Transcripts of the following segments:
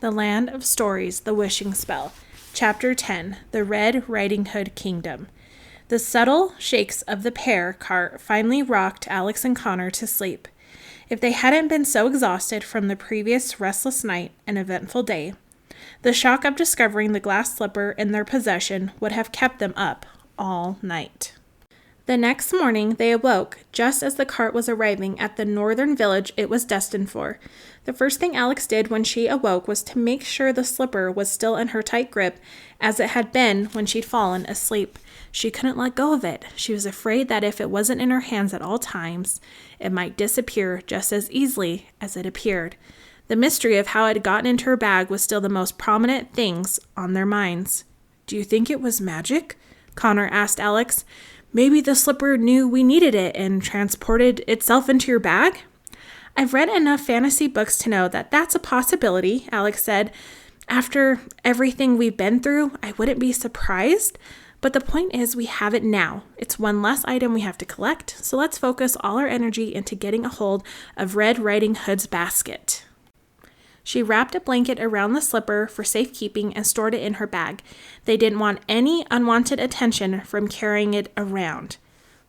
The Land of Stories, The Wishing Spell. Chapter 10, The Red Riding Hood Kingdom. The subtle shakes of the pear cart finally rocked Alex and Connor to sleep. If they hadn't been so exhausted from the previous restless night and eventful day, the shock of discovering the glass slipper in their possession would have kept them up all night. The next morning, they awoke just as the cart was arriving at the northern village it was destined for. The first thing Alex did when she awoke was to make sure the slipper was still in her tight grip, as it had been when she'd fallen asleep. She couldn't let go of it. She was afraid that if it wasn't in her hands at all times, it might disappear just as easily as it appeared. The mystery of how it had gotten into her bag was still the most prominent things on their minds. "Do you think it was magic?" Connor asked Alex. "Maybe the slipper knew we needed it and transported itself into your bag?" "I've read enough fantasy books to know that that's a possibility," Alex said. "After everything we've been through, I wouldn't be surprised. But the point is we have it now. It's one less item we have to collect, so let's focus all our energy into getting a hold of Red Riding Hood's basket." She wrapped a blanket around the slipper for safekeeping and stored it in her bag. They didn't want any unwanted attention from carrying it around.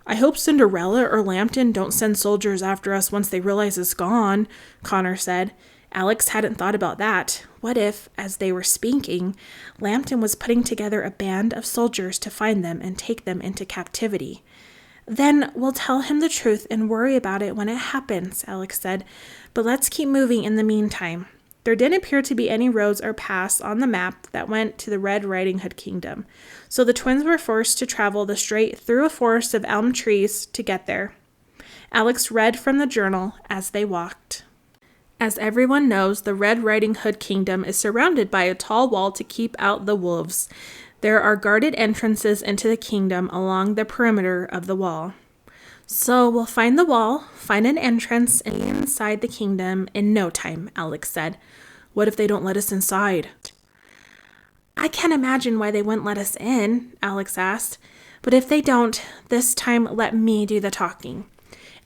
"I hope Cinderella or Lambton don't send soldiers after us once they realize it's gone," Connor said. Alex hadn't thought about that. What if, as they were speaking, Lambton was putting together a band of soldiers to find them and take them into captivity? "Then we'll tell him the truth and worry about it when it happens," Alex said. "But let's keep moving in the meantime." There didn't appear to be any roads or paths on the map that went to the Red Riding Hood Kingdom, so the twins were forced to travel the straight through a forest of elm trees to get there. Alex read from the journal as they walked. As everyone knows, the Red Riding Hood Kingdom is surrounded by a tall wall to keep out the wolves. There are guarded entrances into the kingdom along the perimeter of the wall. "So we'll find the wall, find an entrance inside the kingdom in no time," Alex said. "What if they don't let us inside?" "I can't imagine why they wouldn't let us in," Alex asked. "But if they don't, this time let me do the talking."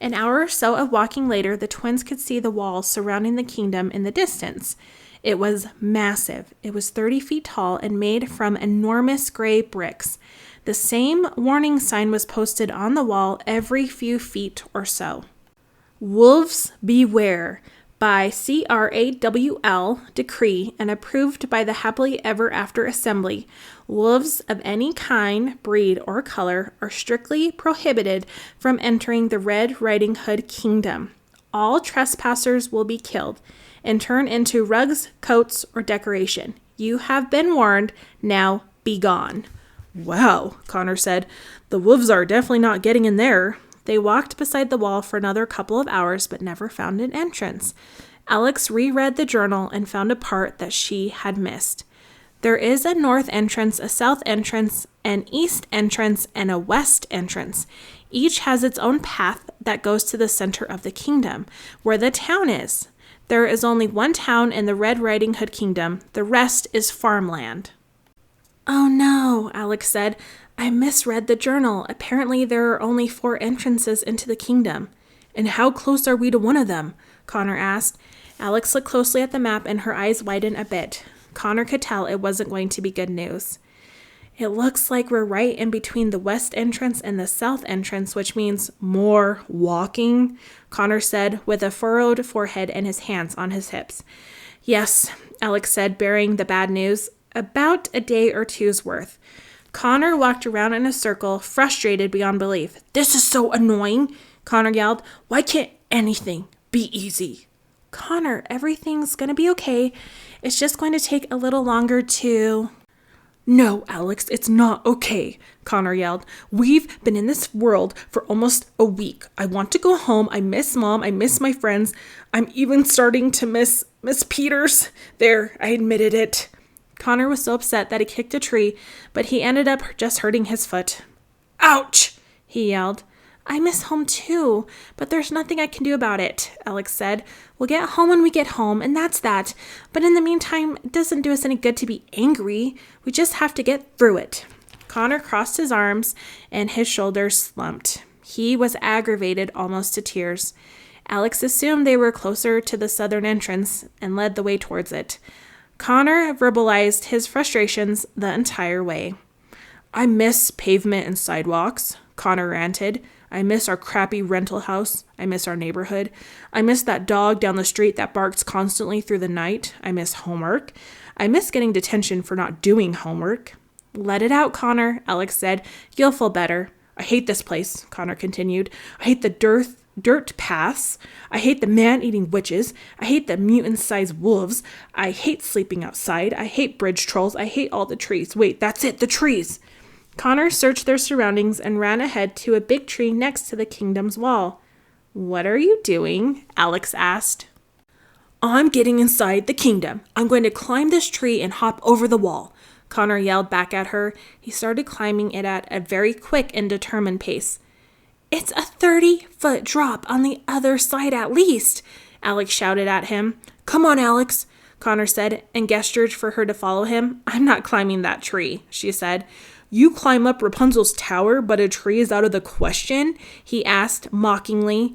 An hour or so of walking later, the twins could see the wall surrounding the kingdom in the distance. It was massive. It was 30 feet tall and made from enormous gray bricks. The same warning sign was posted on the wall every few feet or so. "Wolves beware," by CRAWL decree and approved by the Happily Ever After Assembly. Wolves of any kind, breed, or color are strictly prohibited from entering the Red Riding Hood Kingdom. All trespassers will be killed and turned into rugs, coats, or decoration. You have been warned. Now be gone. "Wow," Connor said. "The wolves are definitely not getting in there." They walked beside the wall for another couple of hours, but never found an entrance. Alex reread the journal and found a part that she had missed. There is a north entrance, a south entrance, an east entrance, and a west entrance. Each has its own path that goes to the center of the kingdom, where the town is. There is only one town in the Red Riding Hood Kingdom. The rest is farmland. "Oh no," Alex said. "I misread the journal. Apparently there are only 4 entrances into the kingdom." "And how close are we to one of them?" Connor asked. Alex looked closely at the map and her eyes widened a bit. Connor could tell it wasn't going to be good news. "It looks like we're right in between the west entrance and the south entrance, which means more walking," Connor said with a furrowed forehead and his hands on his hips. "Yes," Alex said, bearing the bad news. "About a day or two's worth." Connor walked around in a circle, frustrated beyond belief. "This is so annoying," Connor yelled. "Why can't anything be easy?" "Connor, everything's going to be okay. It's just going to take a little longer to..." "No, Alex, it's not okay," Connor yelled. "We've been in this world for almost a week. I want to go home. I miss Mom. I miss my friends. I'm even starting to miss Miss Peters. There, I admitted it." Connor was so upset that he kicked a tree, but he ended up just hurting his foot. "Ouch!" he yelled. "I miss home too, but there's nothing I can do about it," Alex said. "We'll get home when we get home, and that's that. But in the meantime, it doesn't do us any good to be angry. We just have to get through it." Connor crossed his arms, and his shoulders slumped. He was aggravated almost to tears. Alex assumed they were closer to the southern entrance and led the way towards it. Connor verbalized his frustrations the entire way. I miss pavement and sidewalks, Connor ranted. I miss our crappy rental house. I miss our neighborhood. I miss that dog down the street that barks constantly through the night. I miss homework. I miss getting detention for not doing homework. Let it out, Connor, Alex said. You'll feel better. I hate this place, Connor continued. I hate the dirt paths. I hate the man-eating witches. I hate the mutant-sized wolves. I hate sleeping outside. I hate bridge trolls. I hate all the trees. Wait, that's it, the trees. Connor searched their surroundings and ran ahead to a big tree next to the kingdom's wall. What are you doing? Alex asked. I'm getting inside the kingdom. I'm going to climb this tree and hop over the wall, Connor yelled back at her. He started climbing it at a very quick and determined pace. It's a 30-foot drop on the other side at least, Alex shouted at him. Come on, Alex, Connor said and gestured for her to follow him. I'm not climbing that tree, she said. You climb up Rapunzel's tower, but a tree is out of the question? He asked mockingly.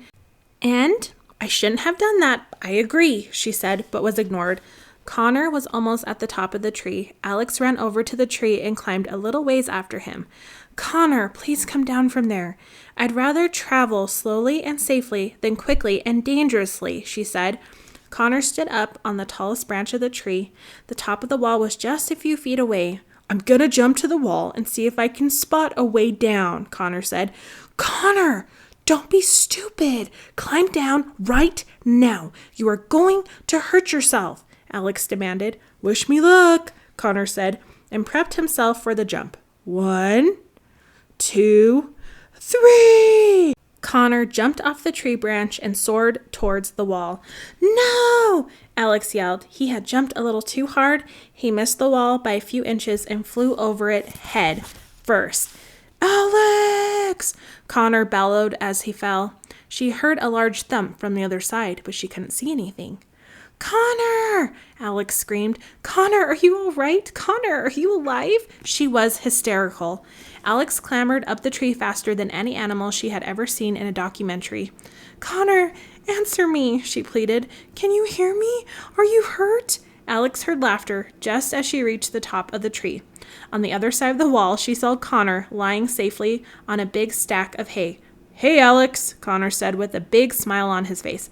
And I shouldn't have done that. I agree, she said, but was ignored. Connor was almost at the top of the tree. Alex ran over to the tree and climbed a little ways after him. Connor, please come down from there. I'd rather travel slowly and safely than quickly and dangerously, she said. Connor stood up on the tallest branch of the tree. The top of the wall was just a few feet away. I'm gonna jump to the wall and see if I can spot a way down, Connor said. Connor, don't be stupid. Climb down right now. You are going to hurt yourself, Alex demanded. Wish me luck, Connor said, and prepped himself for the jump. 1, 2, 3. Connor jumped off the tree branch and soared towards the wall. No! Alex yelled. He had jumped a little too hard. He missed the wall by a few inches and flew over it head first. Alex! Connor bellowed as he fell. She heard a large thump from the other side, but she couldn't see anything. Connor! Alex screamed. Connor, are you all right? Connor, are you alive? She was hysterical. Alex clambered up the tree faster than any animal she had ever seen in a documentary. Connor, answer me, she pleaded. Can you hear me? Are you hurt? Alex heard laughter just as she reached the top of the tree. On the other side of the wall, she saw Connor lying safely on a big stack of hay. Hey, Alex, Connor said with a big smile on his face.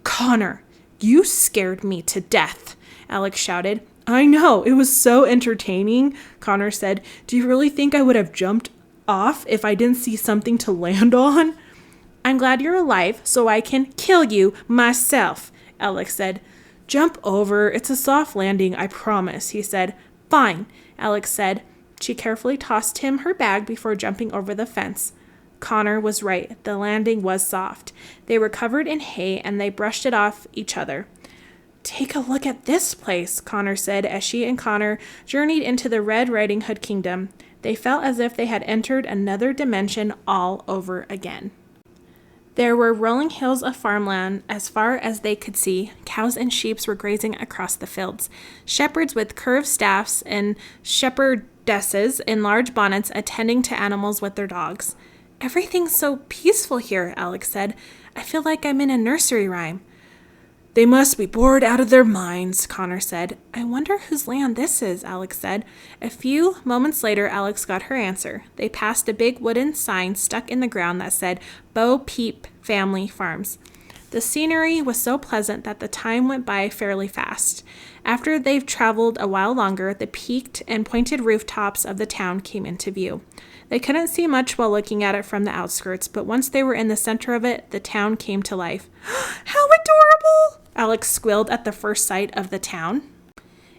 Connor, you scared me to death, Alex shouted. I know, it was so entertaining, Connor said. Do you really think I would have jumped off if I didn't see something to land on? I'm glad you're alive so I can kill you myself, Alex said. Jump over, it's a soft landing, I promise, he said. Fine, Alex said. She carefully tossed him her bag before jumping over the fence. Connor was right. The landing was soft. They were covered in hay and they brushed it off each other. Take a look at this place, Connor said as she and Connor journeyed into the Red Riding Hood Kingdom. They felt as if they had entered another dimension all over again. There were rolling hills of farmland as far as they could see. Cows and sheep were grazing across the fields. Shepherds with curved staffs and shepherdesses in large bonnets attending to animals with their dogs. Everything's so peaceful here, Alex said. I feel like I'm in a nursery rhyme. They must be bored out of their minds, Connor said. I wonder whose land this is, Alex said. A few moments later, Alex got her answer. They passed a big wooden sign stuck in the ground that said, Bo Peep Family Farms. The scenery was so pleasant that the time went by fairly fast. After they've traveled a while longer, the peaked and pointed rooftops of the town came into view. They couldn't see much while looking at it from the outskirts, but once they were in the center of it, the town came to life. How adorable! Alex squealed at the first sight of the town.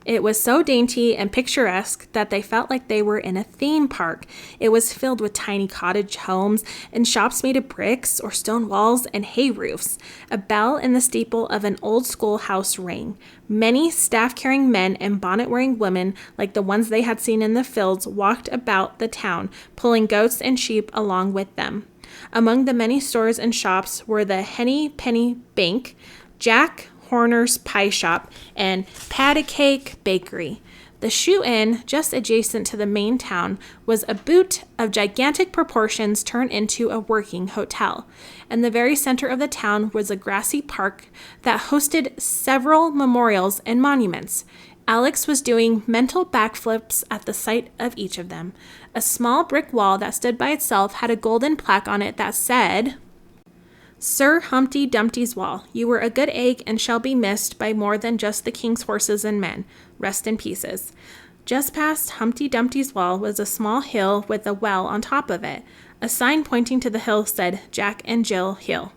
It was so dainty and picturesque that they felt like they were in a theme park. It was filled with tiny cottage homes and shops made of bricks or stone walls and hay roofs. A bell in the steeple of an old schoolhouse rang. Many staff-carrying men and bonnet-wearing women, like the ones they had seen in the fields, walked about the town, pulling goats and sheep along with them. Among the many stores and shops were the Henny Penny Bank, Jack Horner's Pie Shop, and Patty Cake Bakery. The shoe-in, just adjacent to the main town, was a boot of gigantic proportions turned into a working hotel. In the very center of the town was a grassy park that hosted several memorials and monuments. Alex was doing mental backflips at the sight of each of them. A small brick wall that stood by itself had a golden plaque on it that said, "Sir Humpty Dumpty's wall, you were a good egg and shall be missed by more than just the king's horses and men. Rest in pieces." Just past Humpty Dumpty's wall was a small hill with a well on top of it. A sign pointing to the hill said, "Jack and Jill Hill."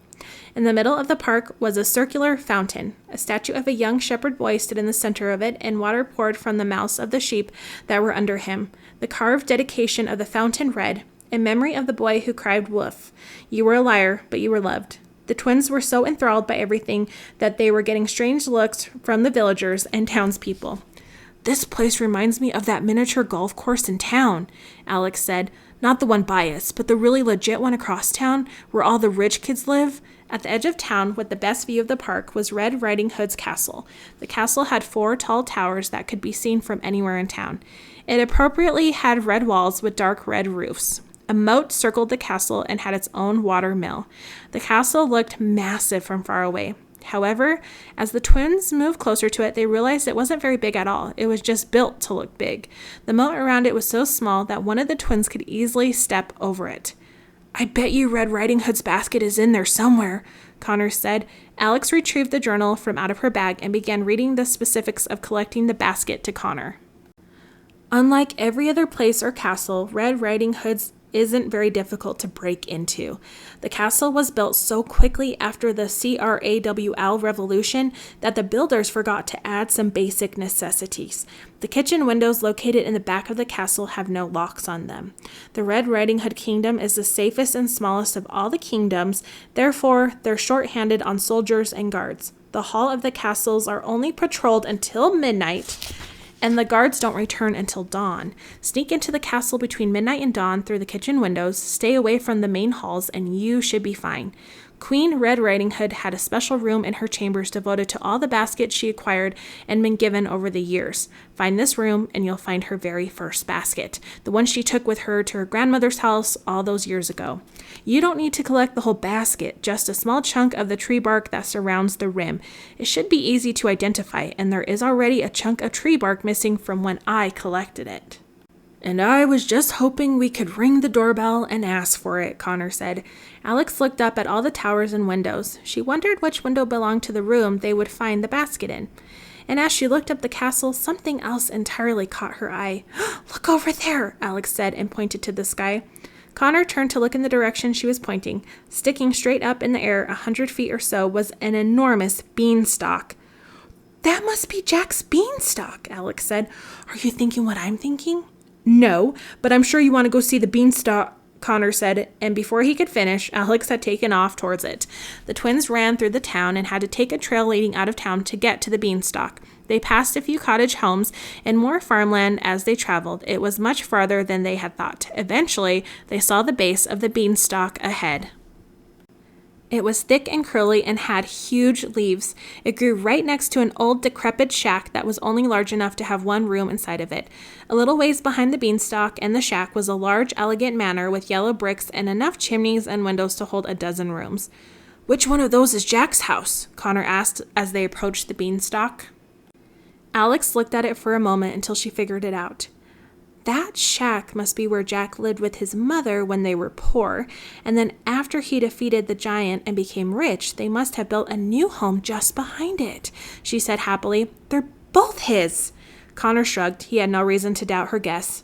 In the middle of the park was a circular fountain. A statue of a young shepherd boy stood in the center of it, and water poured from the mouths of the sheep that were under him. The carved dedication of the fountain read, "In memory of the boy who cried woof. You were a liar, but you were loved." The twins were so enthralled by everything that they were getting strange looks from the villagers and townspeople. "This place reminds me of that miniature golf course in town," Alex said. "Not the one by us, but the really legit one across town where all the rich kids live." At the edge of town, with the best view of the park, was Red Riding Hood's castle. The castle had 4 tall towers that could be seen from anywhere in town. It appropriately had red walls with dark red roofs. A moat circled the castle and had its own water mill. The castle looked massive from far away. However, as the twins moved closer to it, they realized it wasn't very big at all. It was just built to look big. The moat around it was so small that one of the twins could easily step over it. "I bet you Red Riding Hood's basket is in there somewhere," Connor said. Alex retrieved the journal from out of her bag and began reading the specifics of collecting the basket to Connor. Unlike every other place or castle, Red Riding Hood's isn't very difficult to break into. The castle was built so quickly after the CRAWL revolution that the builders forgot to add some basic necessities. The kitchen windows located in the back of the castle have no locks on them. The Red Riding Hood Kingdom is the safest and smallest of all the kingdoms, therefore they're short-handed on soldiers and guards. The hall of the castles are only patrolled until midnight, and the guards don't return until dawn. Sneak into the castle between midnight and dawn through the kitchen windows, stay away from the main halls, and you should be fine. Queen Red Riding Hood had a special room in her chambers devoted to all the baskets she acquired and been given over the years. Find this room and you'll find her very first basket, the one she took with her to her grandmother's house all those years ago. You don't need to collect the whole basket, just a small chunk of the tree bark that surrounds the rim. It should be easy to identify, and there is already a chunk of tree bark missing from when I collected it. "And I was just hoping we could ring the doorbell and ask for it," Connor said. Alex looked up at all the towers and windows. She wondered which window belonged to the room they would find the basket in. And as she looked up the castle, something else entirely caught her eye. "Look over there," Alex said and pointed to the sky. Connor turned to look in the direction she was pointing. Sticking straight up in the air 100 feet or so was an enormous beanstalk. "That must be Jack's beanstalk," Alex said. "Are you thinking what I'm thinking?" "No, but I'm sure you want to go see the beanstalk," Connor said, and before he could finish, Alex had taken off towards it. The twins ran through the town and had to take a trail leading out of town to get to the beanstalk. They passed a few cottage homes and more farmland as they traveled. It was much farther than they had thought. Eventually, they saw the base of the beanstalk ahead. It was thick and curly and had huge leaves. It grew right next to an old decrepit shack that was only large enough to have one room inside of it. A little ways behind the beanstalk and the shack was a large, elegant manor with yellow bricks and enough chimneys and windows to hold a dozen rooms. "Which one of those is Jack's house?" Connor asked as they approached the beanstalk. Alex looked at it for a moment until she figured it out. That shack must be where Jack lived with his mother when they were poor, and then after he defeated the giant and became rich, they must have built a new home just behind it, she said happily. "They're both his." Connor shrugged. He had no reason to doubt her guess.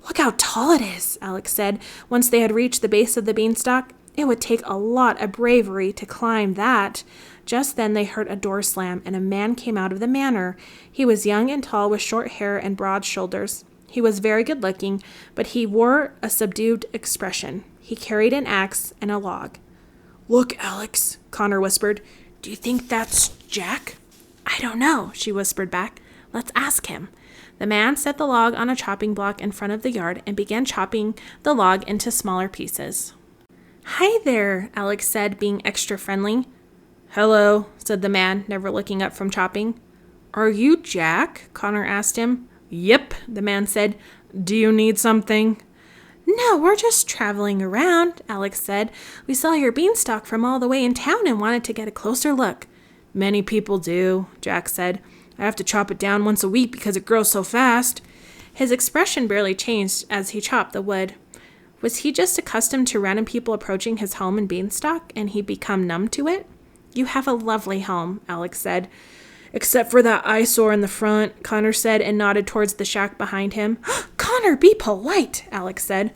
"Look how tall it is," Alex said. Once they had reached the base of the beanstalk, it would take a lot of bravery to climb that. Just then they heard a door slam, and a man came out of the manor. He was young and tall with short hair and broad shoulders. He was very good looking, but he wore a subdued expression. He carried an axe and a log. "Look, Alex," Connor whispered. "Do you think that's Jack?" "I don't know," she whispered back. "Let's ask him." The man set the log on a chopping block in front of the yard and began chopping the log into smaller pieces. "Hi there," Alex said, being extra friendly. "Hello," said the man, never looking up from chopping. "Are you Jack?" Connor asked him. "Yep," the man said. "Do you need something?" "No, we're just traveling around," Alex said. "We saw your beanstalk from all the way in town and wanted to get a closer look." "Many people do," Jack said. I have to chop it down once a week because it grows so fast." His expression barely changed as he chopped the wood. Was he just accustomed to random people approaching his home in Beanstalk, and he'd become numb to it? "You have a lovely home," Alex said. "Except for that eyesore in the front," Connor said, and nodded towards the shack behind him. "Connor, be polite," Alex said.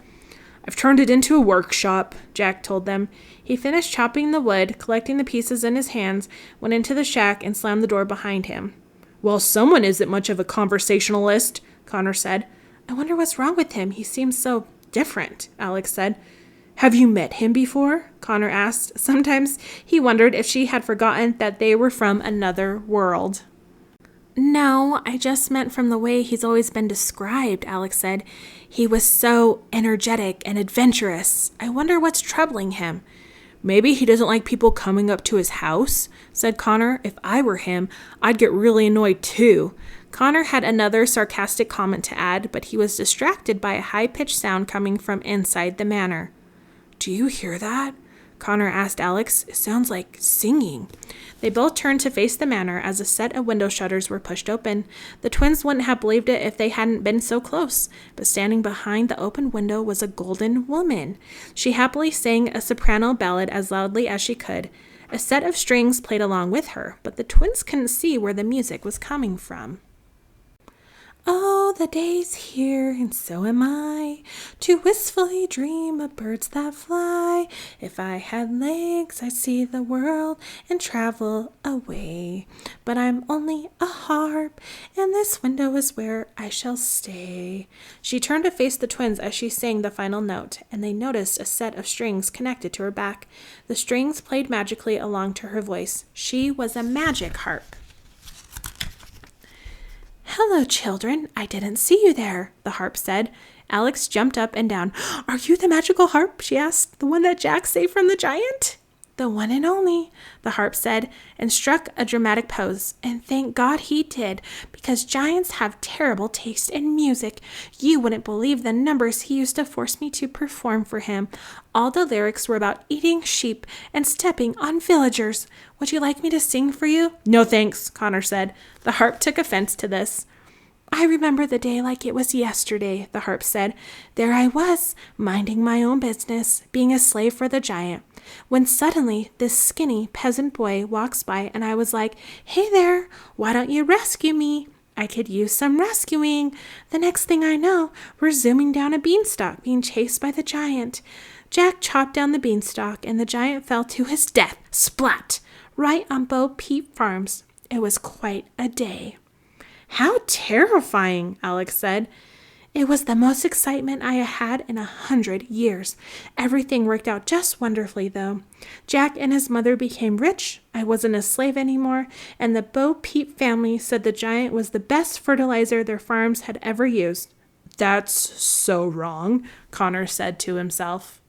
"I've turned it into a workshop," Jack told them. He finished chopping the wood, collecting the pieces in his hands, went into the shack, and slammed the door behind him. "Well, someone isn't much of a conversationalist," Connor said. "I wonder what's wrong with him. He seems so different," Alex said. "Have you met him before?" Connor asked. Sometimes he wondered if she had forgotten that they were from another world. "No, I just meant from the way he's always been described," Alex said. "He was so energetic and adventurous. I wonder what's troubling him." "Maybe he doesn't like people coming up to his house," said Connor. "If I were him, I'd get really annoyed too." Connor had another sarcastic comment to add, but he was distracted by a high-pitched sound coming from inside the manor. "Do you hear that?" Connor asked Alex. "It sounds like singing." They both turned to face the manor as a set of window shutters were pushed open. The twins wouldn't have believed it if they hadn't been so close, but standing behind the open window was a golden woman. She happily sang a soprano ballad as loudly as she could. A set of strings played along with her, but the twins couldn't see where the music was coming from. "Oh, the day's here, and so am I, to wistfully dream of birds that fly. If I had legs, I'd see the world and travel away. But I'm only a harp, and this window is where I shall stay." She turned to face the twins as she sang the final note, and they noticed a set of strings connected to her back. The strings played magically along to her voice. She was a magic harp. "Hello, children. I didn't see you there," the harp said. Alex jumped up and down. "Are you the magical harp?" she asked. "The one that Jack saved from the giant?" "The one and only," the harp said, and struck a dramatic pose. "And thank God he did, because giants have terrible taste in music. You wouldn't believe the numbers he used to force me to perform for him. All the lyrics were about eating sheep and stepping on villagers. Would you like me to sing for you?" "No thanks," Connor said. The harp took offense to this. "I remember the day like it was yesterday," the harp said. "There I was, minding my own business, being a slave for the giant, when suddenly this skinny peasant boy walks by, and I was like, 'Hey there, why don't you rescue me? I could use some rescuing.' The next thing I know, we're zooming down a beanstalk, being chased by the giant. Jack chopped down the beanstalk, and the giant fell to his death, splat, right on Bo Peep Farms. It was quite a day." "How terrifying," Alex said. "It was the most excitement I had in 100 years. Everything worked out just wonderfully, though. Jack and his mother became rich. I wasn't a slave anymore, and the Bo Peep family said the giant was the best fertilizer their farms had ever used." "That's so wrong," Connor said to himself.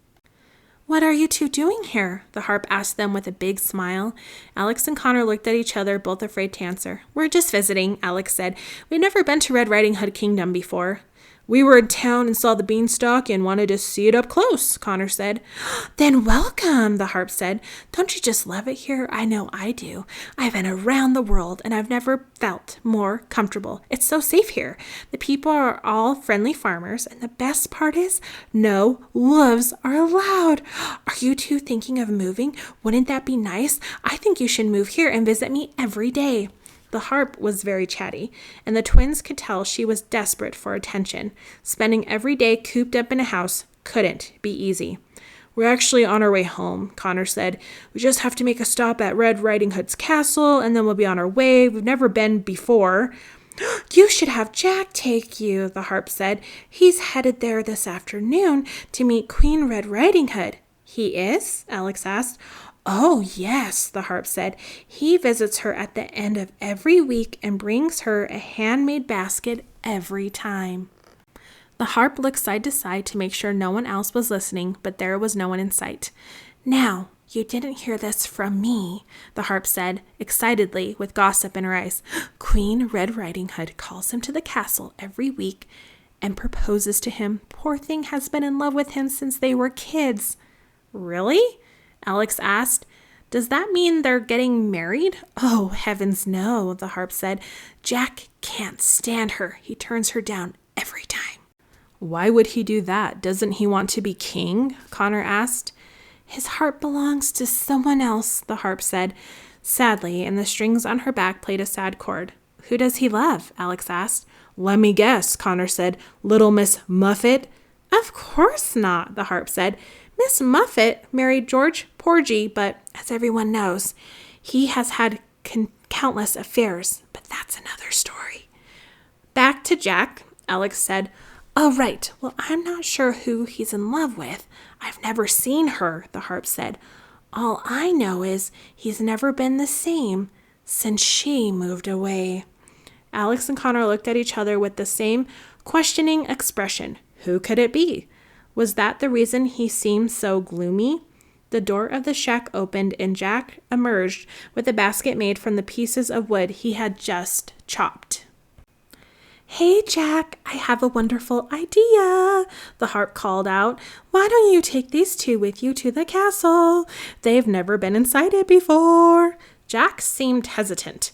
"What are you two doing here?" the harp asked them with a big smile. Alex and Connor looked at each other, both afraid to answer. "We're just visiting," Alex said. "We've never been to Red Riding Hood Kingdom before." "We were in town and saw the beanstalk and wanted to see it up close," Connor said. "Then welcome," the harp said. "Don't you just love it here? I know I do. I've been around the world, and I've never felt more comfortable. It's so safe here. The people are all friendly farmers, and the best part is no wolves are allowed. Are you two thinking of moving? Wouldn't that be nice? I think you should move here and visit me every day." The harp was very chatty, and the twins could tell she was desperate for attention. Spending every day cooped up in a house couldn't be easy. "We're actually on our way home," Connor said. "We just have to make a stop at Red Riding Hood's castle, and then we'll be on our way. We've never been before." "You should have Jack take you," the harp said. "He's headed there this afternoon to meet Queen Red Riding Hood." "He is?" Alex asked. "Oh, yes," the harp said. "He visits her at the end of every week and brings her a handmade basket every time." The harp looked side to side to make sure no one else was listening, but there was no one in sight. "Now, you didn't hear this from me," the harp said, excitedly, with gossip in her eyes. "Queen Red Riding Hood calls him to the castle every week and proposes to him. Poor thing has been in love with him since they were kids." "Really?" Alex asked. Does that mean they're getting married? Oh, heavens no, the harp said. Jack can't stand her. He turns her down every time. Why would he do that? Doesn't he want to be king? Connor asked. His heart belongs to someone else, the harp said, sadly, and the strings on her back played a sad chord. Who does he love? Alex asked. Let me guess, Connor said. Little Miss Muffet? Of course not, the harp said. Miss Muffet married George Porgy, but as everyone knows, he has had countless affairs, but that's another story. Back to Jack, Alex said. Oh, right. Well, I'm not sure who he's in love with. I've never seen her, the harp said. All I know is he's never been the same since she moved away. Alex and Connor looked at each other with the same questioning expression. Who could it be? Was that the reason he seemed so gloomy? The door of the shack opened and Jack emerged with a basket made from the pieces of wood he had just chopped. Hey, Jack, I have a wonderful idea, the harp called out. Why don't you take these two with you to the castle? They've never been inside it before. Jack seemed hesitant.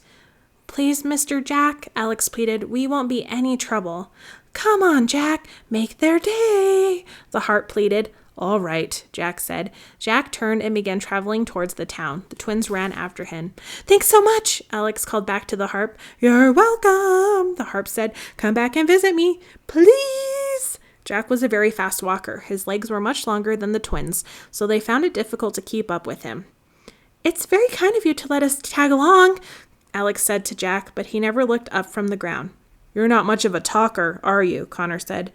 Please, Mr. Jack, Alex pleaded, we won't be any trouble. Come on, Jack, make their day, the harp pleaded. All right, Jack said. Jack turned and began traveling towards the town. The twins ran after him. Thanks so much, Alex called back to the harp. You're welcome, the harp said. Come back and visit me, please. Jack was a very fast walker. His legs were much longer than the twins, so they found it difficult to keep up with him. It's very kind of you to let us tag along, Alex said to Jack, but he never looked up from the ground. You're not much of a talker, are you? Connor said.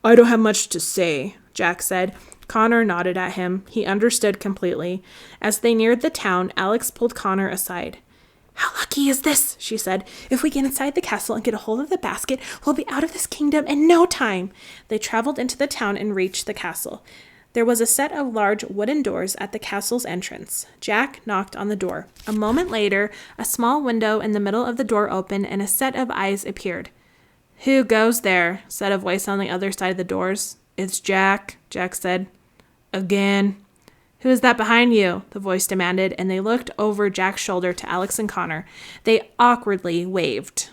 I don't have much to say, Jack said. Connor nodded at him. He understood completely. As they neared the town, Alex pulled Connor aside. How lucky is this, she said. If we get inside the castle and get a hold of the basket, we'll be out of this kingdom in no time. They traveled into the town and reached the castle. There was a set of large wooden doors at the castle's entrance. Jack knocked on the door. A moment later, a small window in the middle of the door opened and a set of eyes appeared. Who goes there? Said a voice on the other side of the doors. It's Jack, Jack said. Again. Who is that behind you? The voice demanded, and they looked over Jack's shoulder to Alex and Connor. They awkwardly waved.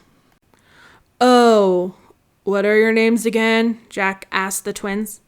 Oh, what are your names again? Jack asked the twins.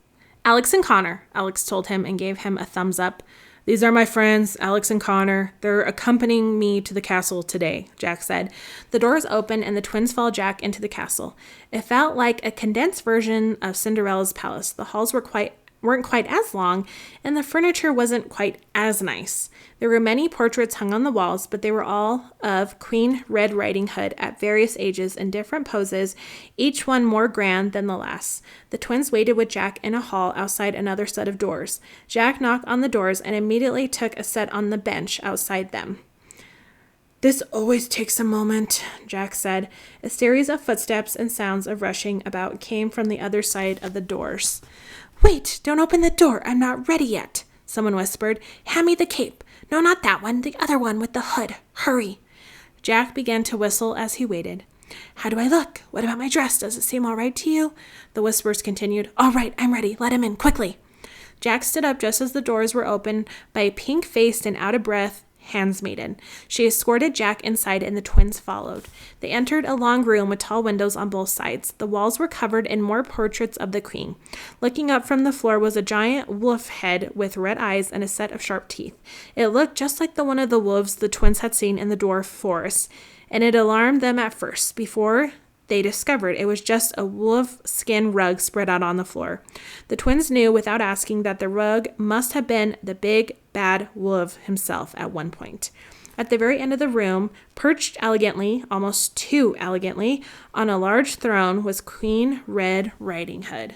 Alex and Connor, Alex told him and gave him a thumbs up. These are my friends, Alex and Connor. They're accompanying me to the castle today, Jack said. The doors opened and the twins followed Jack into the castle. It felt like a condensed version of Cinderella's palace. The halls weren't quite as long, and the furniture wasn't quite as nice. There were many portraits hung on the walls, but they were all of Queen Red Riding Hood at various ages in different poses, each one more grand than the last. The twins waited with Jack in a hall outside another set of doors. Jack knocked on the doors and immediately took a seat on the bench outside them. This always takes a moment, Jack said. A series of footsteps and sounds of rushing about came from the other side of the doors. Wait, don't open the door. I'm not ready yet, someone whispered. Hand me the cape. No, not that one. The other one with the hood. Hurry. Jack began to whistle as he waited. How do I look? What about my dress? Does it seem all right to you? The whispers continued. All right, I'm ready. Let him in, quickly. Jack stood up just as the doors were opened by a pink-faced and out-of-breath handsmaiden. She escorted Jack inside and the twins followed. They entered a long room with tall windows on both sides. The walls were covered in more portraits of the queen. Looking up from the floor was a giant wolf head with red eyes and a set of sharp teeth. It looked just like the one of the wolves the twins had seen in the dwarf forest, and it alarmed them at first. Before they discovered it was just a wolf skin rug spread out on the floor. The twins knew without asking that the rug must have been the big bad wolf himself at one point. At the very end of the room, perched elegantly, almost too elegantly, on a large throne was Queen Red Riding Hood.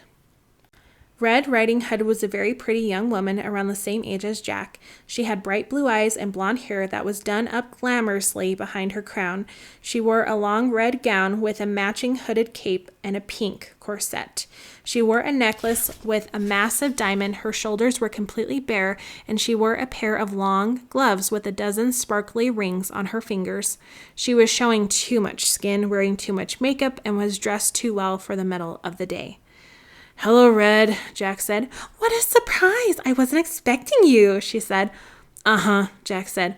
Red Riding Hood was a very pretty young woman around the same age as Jack. She had bright blue eyes and blonde hair that was done up glamorously behind her crown. She wore a long red gown with a matching hooded cape and a pink corset. She wore a necklace with a massive diamond. Her shoulders were completely bare, and she wore a pair of long gloves with a dozen sparkly rings on her fingers. She was showing too much skin, wearing too much makeup, and was dressed too well for the middle of the day. Hello, Red, Jack said. What a surprise! I wasn't expecting you, she said. Uh-huh, Jack said.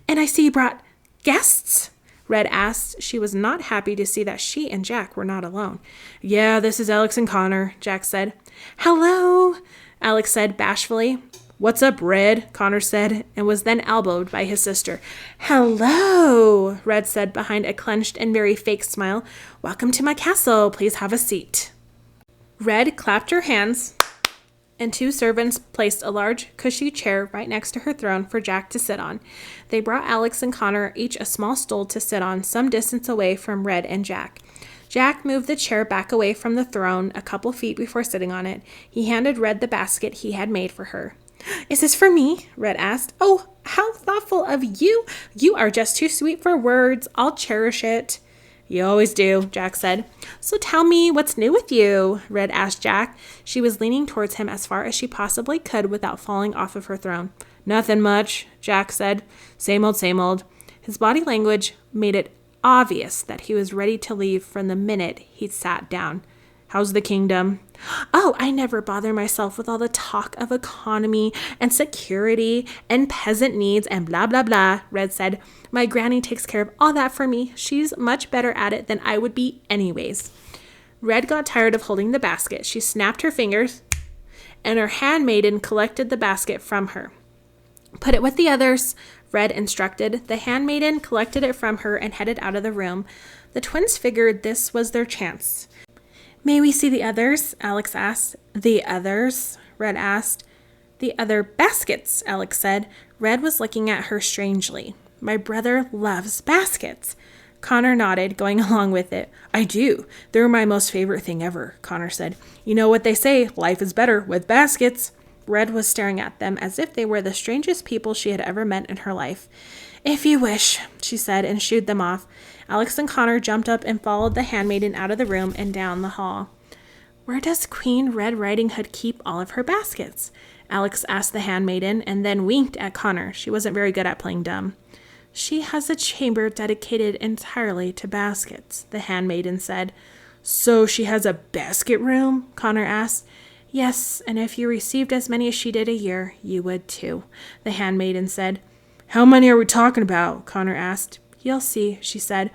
And I see you brought guests? Red asked. She was not happy to see that she and Jack were not alone. Yeah, this is Alex and Connor, Jack said. Hello, Alex said bashfully. What's up, Red? Connor said, and was then elbowed by his sister. Hello, Red said behind a clenched and very fake smile. Welcome to my castle. Please have a seat. Red clapped her hands, and two servants placed a large, cushy chair right next to her throne for Jack to sit on. They brought Alex and Connor each a small stool to sit on some distance away from Red and Jack. Jack moved the chair back away from the throne a couple feet before sitting on it. He handed Red the basket he had made for her. Is this for me? Red asked. Oh, how thoughtful of you. You are just too sweet for words. I'll cherish it. You always do, Jack said. So tell me what's new with you, Red asked Jack. She was leaning towards him as far as she possibly could without falling off of her throne. Nothing much, Jack said. Same old, same old. His body language made it obvious that he was ready to leave from the minute he sat down. How's the kingdom? Oh, I never bother myself with all the talk of economy and security and peasant needs and blah, blah, blah, Red said. My granny takes care of all that for me. She's much better at it than I would be anyways. Red got tired of holding the basket. She snapped her fingers, and her handmaiden collected the basket from her. Put it with the others, Red instructed. The handmaiden collected it from her and headed out of the room. The twins figured this was their chance. May we see the others? Alex asked. The others? Red asked. The other baskets, Alex said. Red was looking at her strangely. My brother loves baskets. Connor nodded, going along with it. I do. They're my most favorite thing ever, Connor said. You know what they say, life is better with baskets. Red was staring at them as if they were the strangest people she had ever met in her life. If you wish, she said, and shooed them off. Alex and Connor jumped up and followed the handmaiden out of the room and down the hall. Where does Queen Red Riding Hood keep all of her baskets? Alex asked the handmaiden and then winked at Connor. She wasn't very good at playing dumb. She has a chamber dedicated entirely to baskets, the handmaiden said. So she has a basket room? Connor asked. Yes, and if you received as many as she did a year, you would too, the handmaiden said. How many are we talking about? Connor asked. You'll see, she said.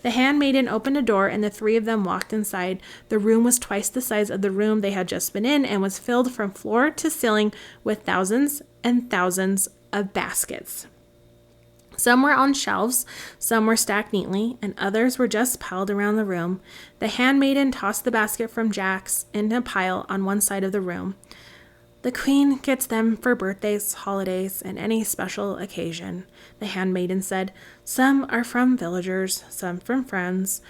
The handmaiden opened a door and the three of them walked inside. The room was twice the size of the room they had just been in and was filled from floor to ceiling with thousands and thousands of baskets. Some were on shelves, some were stacked neatly, and others were just piled around the room. The handmaiden tossed the basket from Jack's into a pile on one side of the room. The queen gets them for birthdays, holidays, and any special occasion, the handmaiden said. Some are from villagers, some from friends.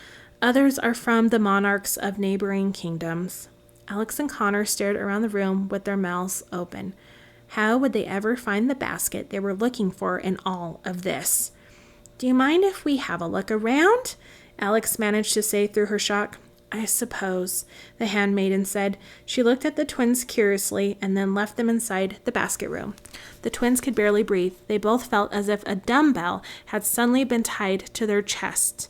Others are from the monarchs of neighboring kingdoms. Alex and Connor stared around the room with their mouths open. How would they ever find the basket they were looking for in all of this? Do you mind if we have a look around? Alex managed to say through her shock. I suppose, the handmaiden said. She looked at the twins curiously and then left them inside the basket room. The twins could barely breathe. They both felt as if a dumbbell had suddenly been tied to their chest.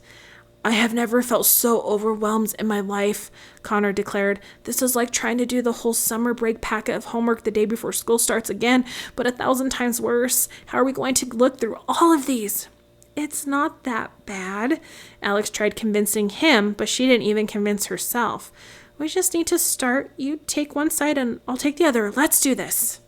I have never felt so overwhelmed in my life, Connor declared. This is like trying to do the whole summer break packet of homework the day before school starts again, but 1,000 times worse. How are we going to look through all of these? It's not that bad. Alex tried convincing him, but she didn't even convince herself. We just need to start. You take one side and I'll take the other. Let's do this.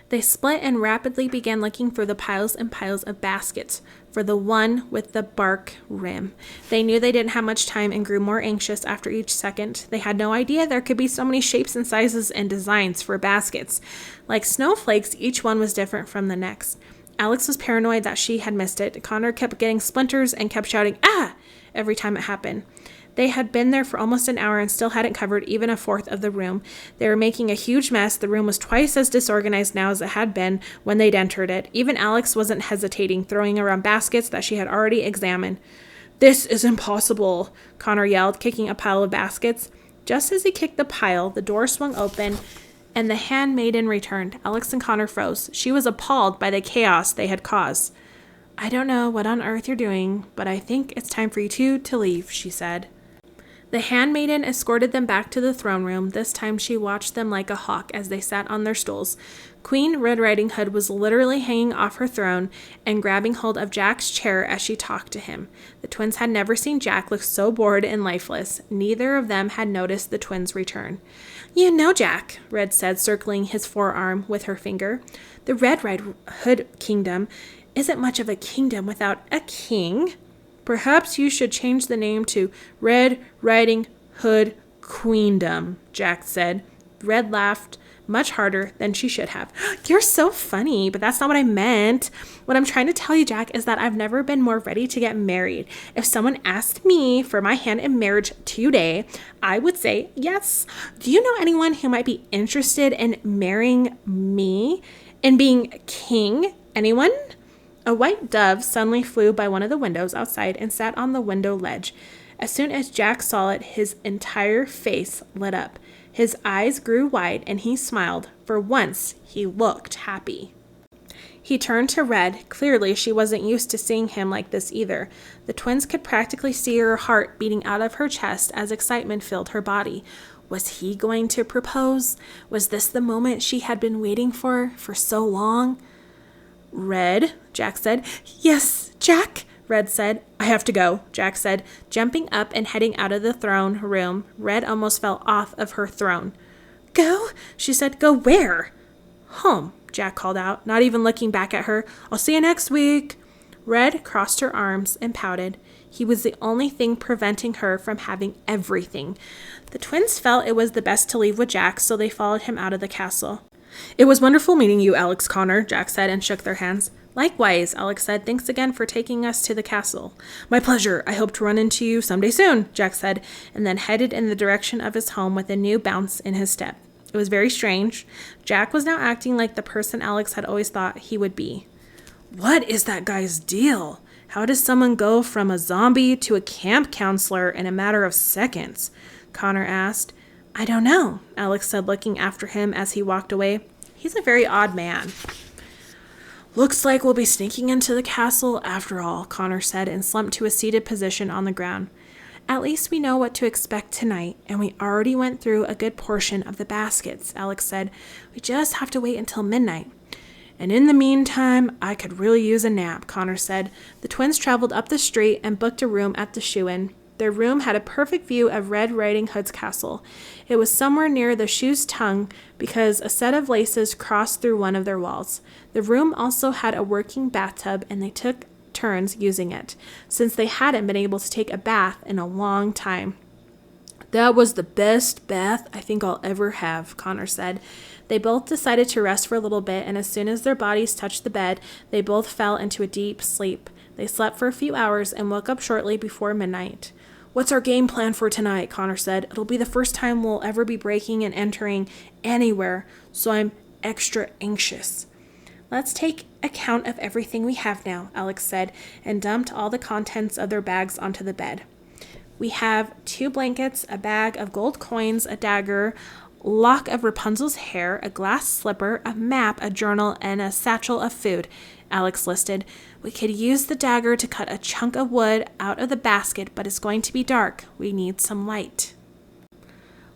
They split and rapidly began looking through the piles and piles of baskets for the one with the bark rim. They knew they didn't have much time and grew more anxious after each second. They had no idea there could be so many shapes and sizes and designs for baskets. Like snowflakes, each one was different from the next. Alex was paranoid that she had missed it. Connor kept getting splinters and kept shouting, "Ah!" every time it happened. They had been there for almost an hour and still hadn't covered even a fourth of the room. They were making a huge mess. The room was twice as disorganized now as it had been when they'd entered it. Even Alex wasn't hesitating, throwing around baskets that she had already examined. This is impossible, Connor yelled, kicking a pile of baskets. Just as he kicked the pile, the door swung open and the handmaiden returned. Alex and Connor froze. She was appalled by the chaos they had caused. I don't know what on earth you're doing, but I think it's time for you two to leave, she said. The handmaiden escorted them back to the throne room. This time she watched them like a hawk as they sat on their stools. Queen Red Riding Hood was literally hanging off her throne and grabbing hold of Jack's chair as she talked to him. The twins had never seen Jack look so bored and lifeless. Neither of them had noticed the twins' return. "You know, Jack," Red said, circling his forearm with her finger, "the Red Riding Hood kingdom isn't much of a kingdom without a king. Perhaps you should change the name to Red Riding Hood Queendom," Jack said. Red laughed much harder than she should have. "You're so funny, but that's not what I meant. What I'm trying to tell you, Jack, is that I've never been more ready to get married. If someone asked me for my hand in marriage today, I would say yes. Do you know anyone who might be interested in marrying me and being king? Anyone?" A white dove suddenly flew by one of the windows outside and sat on the window ledge. As soon as Jack saw it, his entire face lit up. His eyes grew wide and he smiled. For once, he looked happy. He turned to Red. Clearly, she wasn't used to seeing him like this either. The twins could practically see her heart beating out of her chest as excitement filled her body. Was he going to propose? Was this the moment she had been waiting for so long? "Red," Jack said. "Yes, Jack," Red said. "I have to go," Jack said, jumping up and heading out of the throne room. Red almost fell off of her throne. "Go?" she said. "Go where?" "Home," Jack called out, not even looking back at her. "I'll see you next week." Red crossed her arms and pouted. He was the only thing preventing her from having everything. The twins felt it was the best to leave with Jack, so they followed him out of the castle. "It was wonderful meeting you, Alex Connor," Jack said and shook their hands. "Likewise," Alex said. "Thanks again for taking us to the castle." "My pleasure. I hope to run into you someday soon," Jack said, and then headed in the direction of his home with a new bounce in his step. It was very strange. Jack was now acting like the person Alex had always thought he would be. "What is that guy's deal? How does someone go from a zombie to a camp counselor in a matter of seconds?" Connor asked. "I don't know," Alex said, looking after him as he walked away. "He's a very odd man." "Looks like we'll be sneaking into the castle after all," Connor said and slumped to a seated position on the ground. "At least we know what to expect tonight, and we already went through a good portion of the baskets," Alex said. "We just have to wait until midnight." "And in the meantime, I could really use a nap," Connor said. The twins traveled up the street and booked a room at the shoe-in. Their room had a perfect view of Red Riding Hood's castle. It was somewhere near the shoe's tongue because a set of laces crossed through one of their walls. The room also had a working bathtub, and they took turns using it, since they hadn't been able to take a bath in a long time. "That was the best bath I think I'll ever have," Connor said. They both decided to rest for a little bit, and as soon as their bodies touched the bed, they both fell into a deep sleep. They slept for a few hours and woke up shortly before midnight. "What's our game plan for tonight?" Connor said. "It'll be the first time we'll ever be breaking and entering anywhere, so I'm extra anxious." "Let's take account of everything we have now," Alex said, and dumped all the contents of their bags onto the bed. "We have 2 blankets, a bag of gold coins, a dagger, lock of Rapunzel's hair, a glass slipper, a map, a journal, and a satchel of food," Alex listed. "We could use the dagger to cut a chunk of wood out of the basket, but it's going to be dark. We need some light."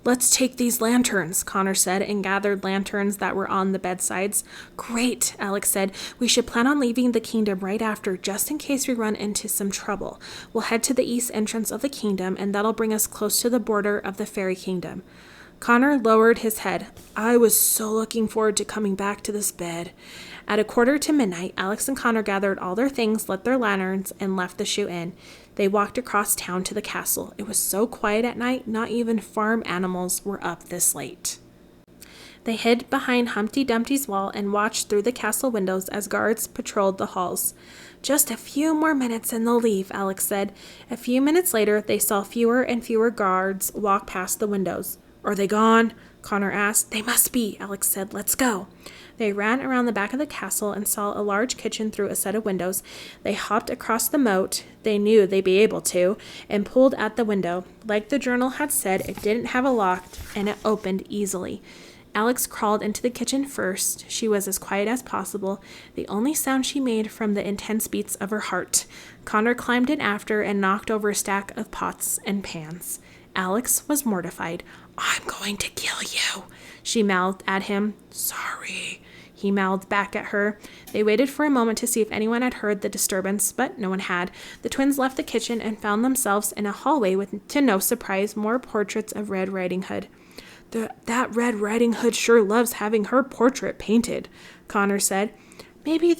"Let's take these lanterns," Connor said, and gathered lanterns that were on the bedsides. "Great," Alex said. "We should plan on leaving the kingdom right after, just in case we run into some trouble. We'll head to the east entrance of the kingdom, and that'll bring us close to the border of the fairy kingdom." Connor lowered his head. "I was so looking forward to coming back to this bed." At 1:45 Alex and Connor gathered all their things, lit their lanterns, and left the shoe-in. They walked across town to the castle. It was so quiet at night, not even farm animals were up this late. They hid behind Humpty Dumpty's wall and watched through the castle windows as guards patrolled the halls. "Just a few more minutes and they'll leave," Alex said. A few minutes later, they saw fewer and fewer guards walk past the windows. "Are they gone?" Connor asked. "They must be," Alex said. "Let's go." They ran around the back of the castle and saw a large kitchen through a set of windows. They hopped across the moat, they knew they'd be able to, and pulled at the window. Like the journal had said, it didn't have a lock, and it opened easily. Alex crawled into the kitchen first. She was as quiet as possible, the only sound she made from the intense beats of her heart. Connor climbed in after and knocked over a stack of pots and pans. Alex was mortified. "I'm going to kill you," she mouthed at him. "Sorry," he mouthed back at her. They waited for a moment to see if anyone had heard the disturbance, but no one had. The twins left the kitchen and found themselves in a hallway with, to no surprise, more portraits of Red Riding Hood. That Red Riding Hood sure loves having her portrait painted," Connor said. "Maybe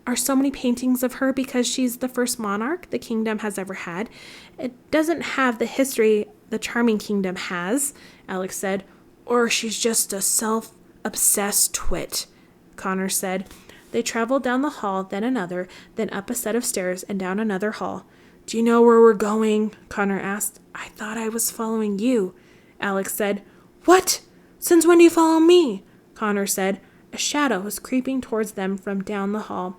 are so many paintings of her because she's the first monarch the kingdom has ever had. It doesn't have the history the Charming Kingdom has," Alex said. "Or she's just a self-obsessed twit," Connor said. They traveled down the hall, then another, then up a set of stairs and down another hall. "Do you know where we're going?" Connor asked. "I thought I was following you," Alex said. "What? Since when do you follow me?" Connor said. A shadow was creeping towards them from down the hall.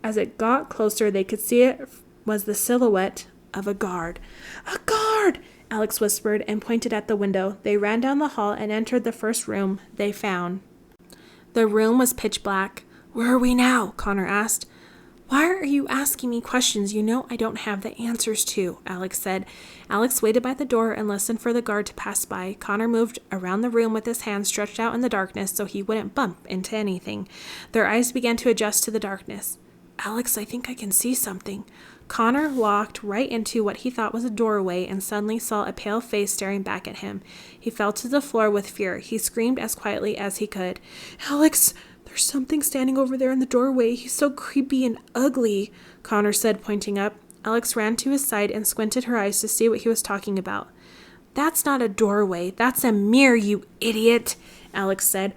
As it got closer, they could see it was the silhouette of a guard. "A guard!" Alex whispered and pointed at the window. They ran down the hall and entered the first room they found. The room was pitch black. "Where are we now?" Connor asked. "Why are you asking me questions you know I don't have the answers to?" Alex said. Alex waited by the door and listened for the guard to pass by. Connor moved around the room with his hands stretched out in the darkness so he wouldn't bump into anything. Their eyes began to adjust to the darkness. "Alex, I think I can see something." Connor walked right into what he thought was a doorway and suddenly saw a pale face staring back at him. He fell to the floor with fear. He screamed as quietly as he could. "Alex, there's something standing over there in the doorway. He's so creepy and ugly," Connor said, pointing up. Alex ran to his side and squinted her eyes to see what he was talking about. "That's not a doorway. That's a mirror, you idiot," Alex said.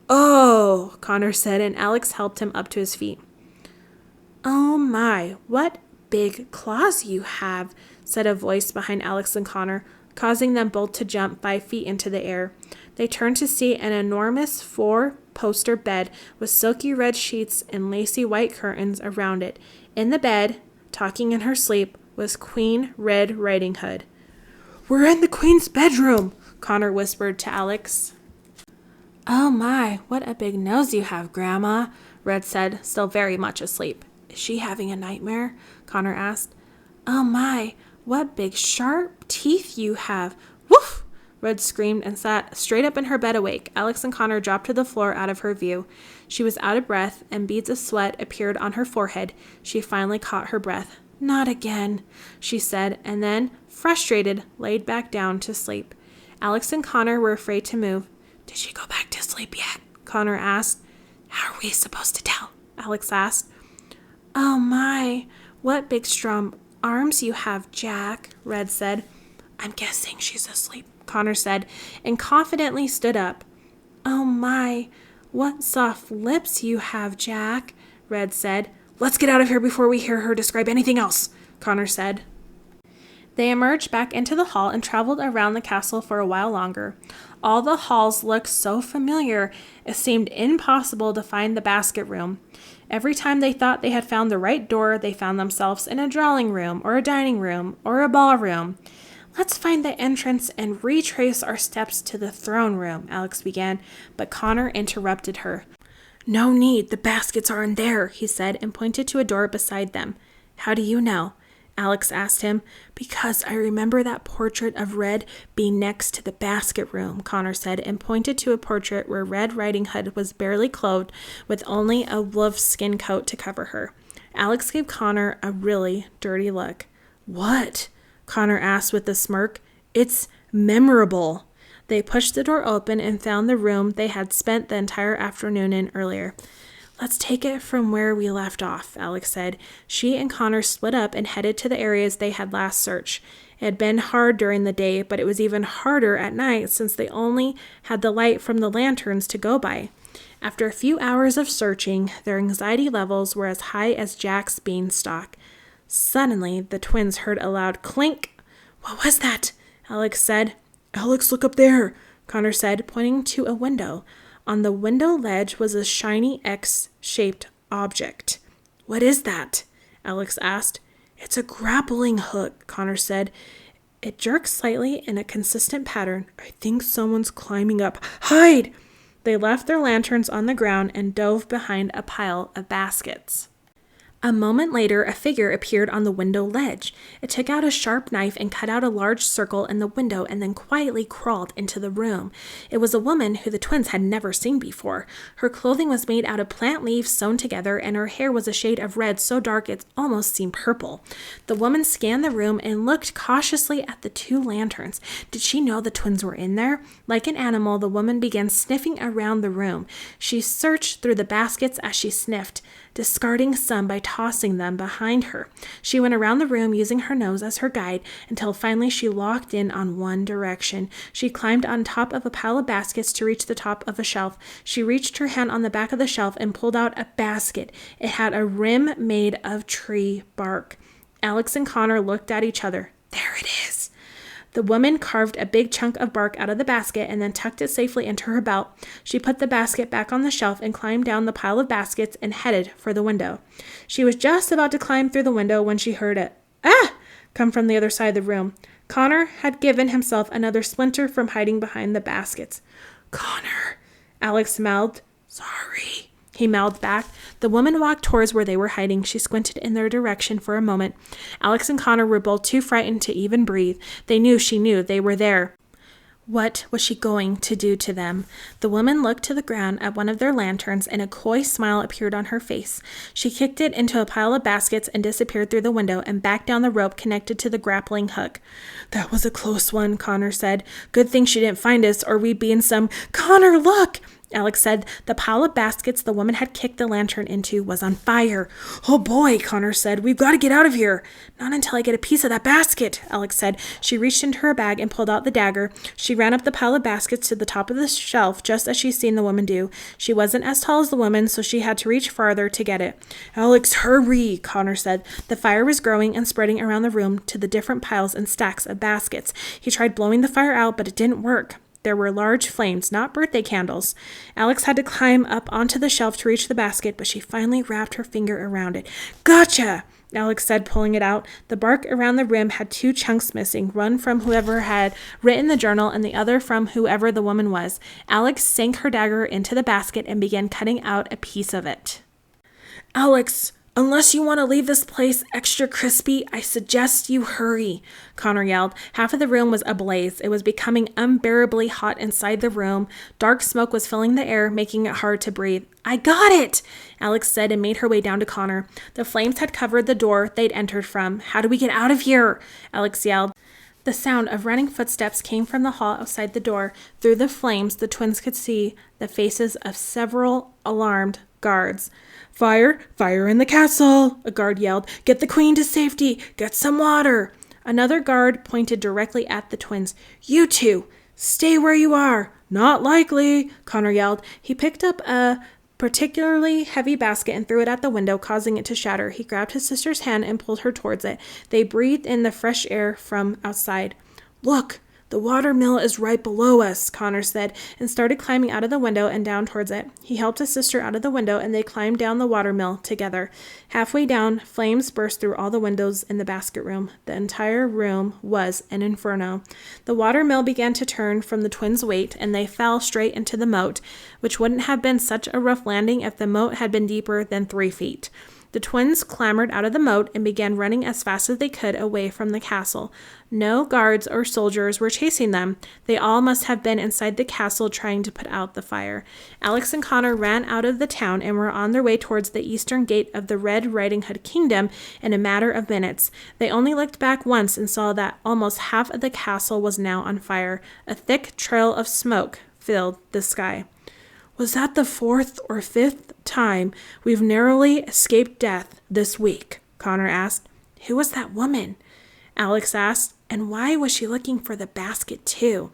"Oh," Connor said, and Alex helped him up to his feet. "Oh my, what big claws you have," said a voice behind Alex and Connor, causing them both to jump 5 feet into the air. They turned to see an enormous 4-poster bed with silky red sheets and lacy white curtains around it. In the bed, talking in her sleep, was Queen Red Riding Hood. "We're in the Queen's bedroom," Connor whispered to Alex. "Oh my, what a big nose you have, Grandma," Red said, still very much asleep. "Is she having a nightmare?" Connor asked. "Oh my, what big sharp teeth you have. Woof!" Red screamed and sat straight up in her bed awake. Alex and Connor dropped to the floor out of her view. She was out of breath, and beads of sweat appeared on her forehead. She finally caught her breath. "Not again," she said, and then, frustrated, laid back down to sleep. Alex and Connor were afraid to move. "Did she go back to sleep yet?" Connor asked. "How are we supposed to tell?" Alex asked. "Oh my, what big strong arms you have, Jack," Red said. "I'm guessing she's asleep," Connor said, and confidently stood up. "Oh my, what soft lips you have, Jack," Red said. "Let's get out of here before we hear her describe anything else," Connor said. They emerged back into the hall and traveled around the castle for a while longer. All the halls looked so familiar, it seemed impossible to find the basket room. Every time they thought they had found the right door, they found themselves in a drawing room or a dining room or a ballroom. "Let's find the entrance and retrace our steps to the throne room," Alex began, but Connor interrupted her. "No need, the baskets are in there," he said, and pointed to a door beside them. "How do you know?" Alex asked him. "Because I remember that portrait of Red being next to the basket room," Connor said, and pointed to a portrait where Red Riding Hood was barely clothed with only a wolf skin coat to cover her. Alex gave Connor a really dirty look. "What?" Connor asked with a smirk. "It's memorable." They pushed the door open and found the room they had spent the entire afternoon in earlier. "Let's take it from where we left off," Alex said. She and Connor split up and headed to the areas they had last searched. It had been hard during the day, but it was even harder at night since they only had the light from the lanterns to go by. After a few hours of searching, their anxiety levels were as high as Jack's beanstalk. Suddenly, the twins heard a loud clink. "What was that?" Alex said. "Alex, look up there," Connor said, pointing to a window. On the window ledge was a shiny X-shaped object. "What is that?" Alex asked. "It's a grappling hook," Connor said. "It jerks slightly in a consistent pattern. I think someone's climbing up. Hide!" They left their lanterns on the ground and dove behind a pile of baskets. A moment later, a figure appeared on the window ledge. It took out a sharp knife and cut out a large circle in the window and then quietly crawled into the room. It was a woman who the twins had never seen before. Her clothing was made out of plant leaves sewn together, and her hair was a shade of red so dark it almost seemed purple. The woman scanned the room and looked cautiously at the two lanterns. Did she know the twins were in there? Like an animal, the woman began sniffing around the room. She searched through the baskets as she sniffed, discarding some by tossing them behind her. She went around the room using her nose as her guide until finally she locked in on one direction. She climbed on top of a pile of baskets to reach the top of a shelf. She reached her hand on the back of the shelf and pulled out a basket. It had a rim made of tree bark. Alex and Connor looked at each other. There it is. The woman carved a big chunk of bark out of the basket and then tucked it safely into her belt. She put the basket back on the shelf and climbed down the pile of baskets and headed for the window. She was just about to climb through the window when she heard it, come from the other side of the room. Connor had given himself another splinter from hiding behind the baskets. Connor, Alex mouthed. Sorry, he mouthed back. The woman walked towards where they were hiding. She squinted in their direction for a moment. Alex and Connor were both too frightened to even breathe. They knew she knew they were there. What was she going to do to them? The woman looked to the ground at one of their lanterns, and a coy smile appeared on her face. She kicked it into a pile of baskets and disappeared through the window and back down the rope connected to the grappling hook. That was a close one, Connor said. Good thing she didn't find us, or we'd be in some... Connor, look! Alex said. The pile of baskets the woman had kicked the lantern into was on fire. Oh boy, Connor said. We've got to get out of here. Not until I get a piece of that basket, Alex said. She reached into her bag and pulled out the dagger. She ran up the pile of baskets to the top of the shelf, just as she'd seen the woman do. She wasn't as tall as the woman, so she had to reach farther to get it. Alex, hurry, Connor said. The fire was growing and spreading around the room to the different piles and stacks of baskets. He tried blowing the fire out, but it didn't work. There were large flames, not birthday candles. Alex had to climb up onto the shelf to reach the basket, but she finally wrapped her finger around it. Gotcha! Alex said, pulling it out. The bark around the rim had two chunks missing, one from whoever had written the journal and the other from whoever the woman was. Alex sank her dagger into the basket and began cutting out a piece of it. Alex, unless you want to leave this place extra crispy, I suggest you hurry, Connor yelled. Half of the room was ablaze. It was becoming unbearably hot inside the room. Dark smoke was filling the air, making it hard to breathe. I got it, Alex said and made her way down to Connor. The flames had covered the door they'd entered from. How do we get out of here? Alex yelled. The sound of running footsteps came from the hall outside the door. Through the flames, the twins could see the faces of several alarmed guards. Fire! Fire in the castle! A guard yelled. Get the queen to safety! Get some water! Another guard pointed directly at the twins. You two! Stay where you are! Not likely! Connor yelled. He picked up a particularly heavy basket and threw it at the window, causing it to shatter. He grabbed his sister's hand and pulled her towards it. They breathed in the fresh air from outside. Look! The water mill is right below us, Connor said, and started climbing out of the window and down towards it. He helped his sister out of the window, and they climbed down the water mill together. Halfway down, flames burst through all the windows in the basket room. The entire room was an inferno. The water mill began to turn from the twins' weight, and they fell straight into the moat, which wouldn't have been such a rough landing if the moat had been deeper than 3 feet. The twins clambered out of the moat and began running as fast as they could away from the castle. No guards or soldiers were chasing them. They all must have been inside the castle trying to put out the fire. Alex and Connor ran out of the town and were on their way towards the eastern gate of the Red Riding Hood Kingdom in a matter of minutes. They only looked back once and saw that almost half of the castle was now on fire. A thick trail of smoke filled the sky. Was that the 4th or 5th time we've narrowly escaped death this week? Connor asked. Who was that woman? Alex asked. And why was she looking for the basket too?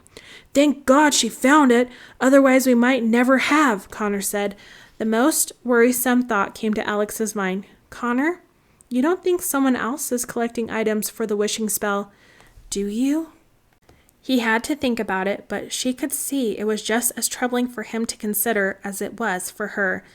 Thank God she found it. Otherwise we might never have, Connor said. The most worrisome thought came to Alex's mind. Connor, you don't think someone else is collecting items for the wishing spell, do you? He had to think about it, but she could see it was just as troubling for him to consider as it was for her.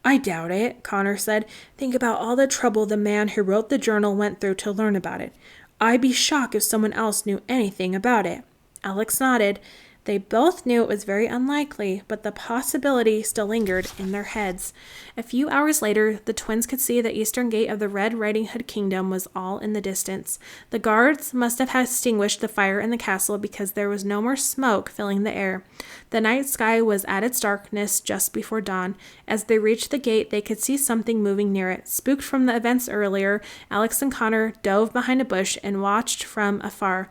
I doubt it, Connor said. Think about all the trouble the man who wrote the journal went through to learn about it. I'd be shocked if someone else knew anything about it. Alex nodded. They both knew it was very unlikely, but the possibility still lingered in their heads. A few hours later, the twins could see the eastern gate of the Red Riding Hood Kingdom was all in the distance. The guards must have extinguished the fire in the castle because there was no more smoke filling the air. The night sky was at its darkness just before dawn. As they reached the gate, they could see something moving near it. Spooked from the events earlier, Alex and Connor dove behind a bush and watched from afar.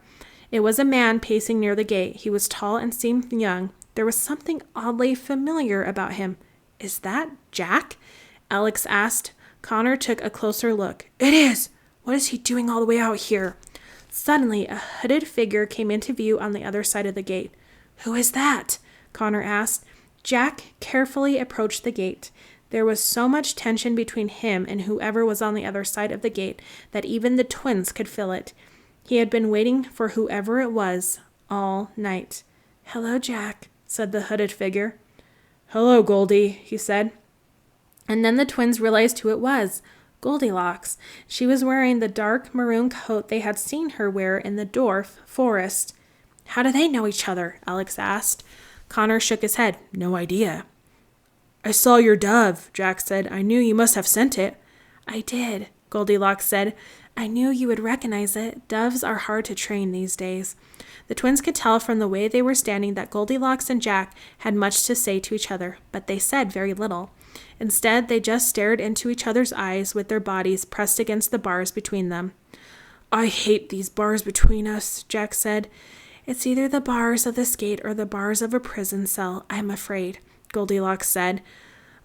It was a man pacing near the gate. He was tall and seemed young. There was something oddly familiar about him. "Is that Jack?" Alex asked. Connor took a closer look. "It is! What is he doing all the way out here?" Suddenly, a hooded figure came into view on the other side of the gate. "Who is that?" Connor asked. Jack carefully approached the gate. There was so much tension between him and whoever was on the other side of the gate that even the twins could feel it. He had been waiting for whoever it was all night. "Hello, Jack," said the hooded figure. "Hello, Goldie," he said. And then the twins realized who it was. Goldilocks. She was wearing the dark maroon coat they had seen her wear in the dwarf forest. "How do they know each other?" Alex asked. Connor shook his head. "No idea." "I saw your dove," Jack said. "I knew you must have sent it." "I did," Goldilocks said. "I knew you would recognize it. Doves are hard to train these days." The twins could tell from the way they were standing that Goldilocks and Jack had much to say to each other, but they said very little. Instead, they just stared into each other's eyes with their bodies pressed against the bars between them. "I hate these bars between us," Jack said. "It's either the bars of this gate or the bars of a prison cell, I'm afraid," Goldilocks said.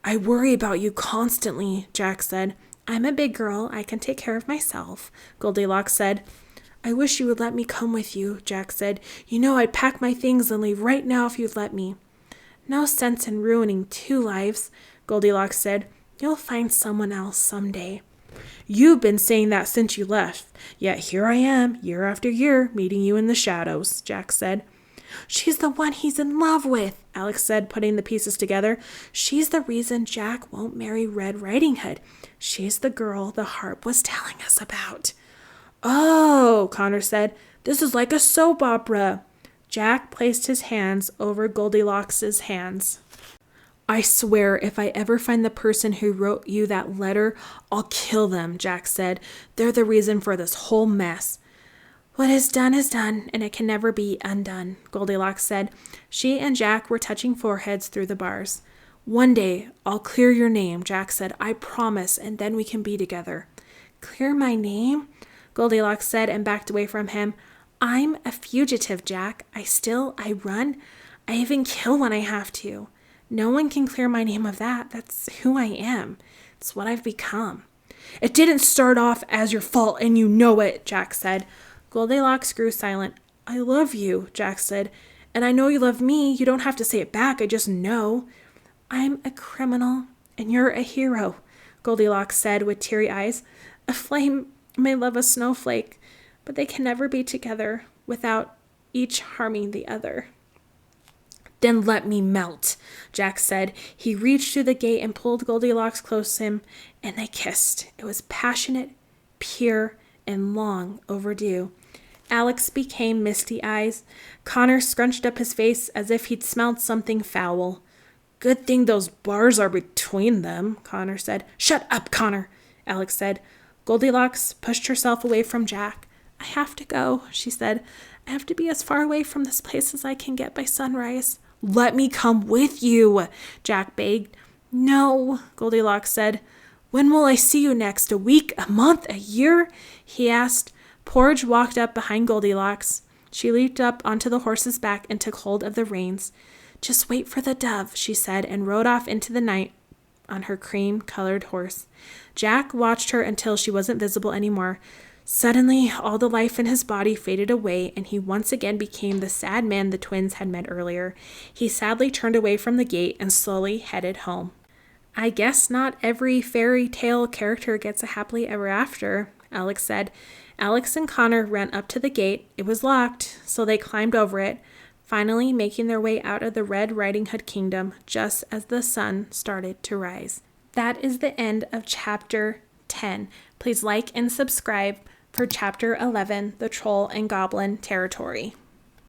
"I worry about you constantly," Jack said. "I'm a big girl. I can take care of myself," Goldilocks said. "I wish you would let me come with you," Jack said. "You know I'd pack my things and leave right now if you'd let me." "No sense in ruining two lives," Goldilocks said. "You'll find someone else someday." "You've been saying that since you left, yet here I am, year after year, meeting you in the shadows," Jack said. "She's the one he's in love with," Alex said, putting the pieces together. "She's the reason Jack won't marry Red Riding Hood. She's the girl the harp was telling us about." "Oh," Connor said, "this is like a soap opera." Jack placed his hands over Goldilocks' hands. "I swear if I ever find the person who wrote you that letter, I'll kill them," Jack said. "They're the reason for this whole mess." "What is done, and it can never be undone," Goldilocks said. She and Jack were touching foreheads through the bars. "One day, I'll clear your name," Jack said. "I promise, and then we can be together." "Clear my name?" Goldilocks said and backed away from him. "I'm a fugitive, Jack. I run. I even kill when I have to. No one can clear my name of that. That's who I am. It's what I've become." "It didn't start off as your fault, and you know it," Jack said. Goldilocks grew silent. "I love you," Jack said. "And I know you love me. You don't have to say it back. I just know." "I'm a criminal, and you're a hero," Goldilocks said with teary eyes. "A flame may love a snowflake, but they can never be together without each harming the other." "Then let me melt," Jack said. He reached through the gate and pulled Goldilocks close to him, and they kissed. It was passionate, pure, and long overdue. Alex became misty-eyed. Connor scrunched up his face as if he'd smelled something foul. "Good thing those bars are between them," Connor said. "Shut up, Connor," Alex said. Goldilocks pushed herself away from Jack. "I have to go," she said. "I have to be as far away from this place as I can get by sunrise." "Let me come with you," Jack begged. "No," Goldilocks said. "When will I see you next? A week? A month? A year?" he asked. Porridge walked up behind Goldilocks. She leaped up onto the horse's back and took hold of the reins. "Just wait for the dove," she said, and rode off into the night on her cream-colored horse. Jack watched her until she wasn't visible anymore. Suddenly, all the life in his body faded away, and he once again became the sad man the twins had met earlier. He sadly turned away from the gate and slowly headed home. "I guess not every fairy tale character gets a happily ever after," Alex said. Alex and Connor ran up to the gate. It was locked, so they climbed over it, finally making their way out of the Red Riding Hood Kingdom just as the sun started to rise. That is the end of Chapter 10. Please like and subscribe for Chapter 11, the Troll and Goblin Territory.